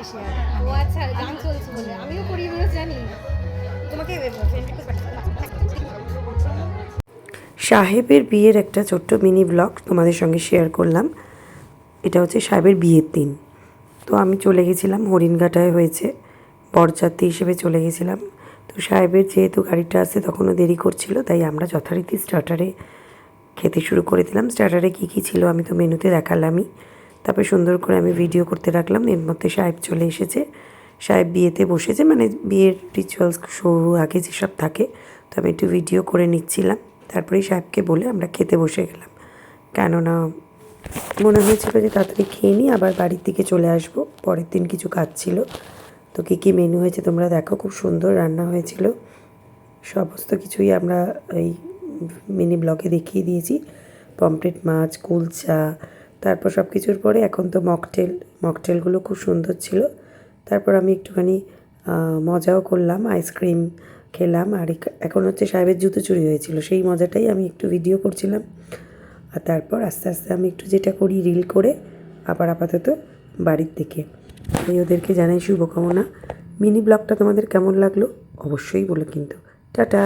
এটা শেয়ার ও আচ্ছা, গান চলছে বলে। আমিও করি রোজ জানি। তোমাকে ফ্রেন্ড রিকোয়েস্ট পাঠাচ্ছি। সাহেবের বিয়ের একটা ছোট্ট মিনি ব্লগ তোমাদের সঙ্গে শেয়ার করলাম। এটা হচ্ছে সাহেবের বিয়ের দিন। তো আমি চলে গেছিলাম, হরিণঘাটায় হয়েছে, বরযাত্রী হিসেবে চলে গেছিলাম। তো সাহেবের যেহেতু গাড়িটা আসতে তখনও দেরি করছিল, তাই আমরা যথারীতি স্টার্টারে খেতে শুরু করে দিলাম। স্টার্টারে কী কী ছিল আমি তো মেনুতে দেখালামই। তারপরে সুন্দর করে আমি ভিডিও করতে রাখলাম। এর মধ্যে সাহেব চলে এসেছে, সাহেব বিয়েতে বসেছে, মানে বিয়ের রিচুয়ালস শুরু আগে যেসব থাকে, তো আমি একটু ভিডিও করে নিচ্ছিলাম। তারপরেই সাহেবকে বলে আমরা খেতে বসে গেলাম, কেননা মনে হয়েছিল যে তাড়াতাড়ি খেয়ে নিই, আবার বাড়ির দিকে চলে আসবো, পরের দিন কিছু কাজ ছিল। তো কী কী মেনু হয়েছে তোমরা দেখো, খুব সুন্দর রান্না হয়েছিল। সমস্ত কিছুই আমরা এই মিনি ব্লগে দেখিয়ে দিয়েছি। পমফ্রেট মাছ, কুলচা, তারপর সব কিছুর পরে এখন তো মকটেলগুলো খুব সুন্দর ছিল। তারপর আমি একটুখানি মজাও করলাম, আইসক্রিম খেলাম। আর এখন হচ্ছে সাহেবের জুতো চুরি হয়েছিল, সেই মজাটাই আমি একটু ভিডিও করছিলাম। আর তারপর আস্তে আস্তে আমি একটু যেটা করি রিল করে আবার আপাতত বাড়ির দিকে। তাই ওদেরকে জানাই শুভকামনা। মিনি ব্লগটা তোমাদের কেমন লাগলো অবশ্যই বলো কিন্তু। টাটা।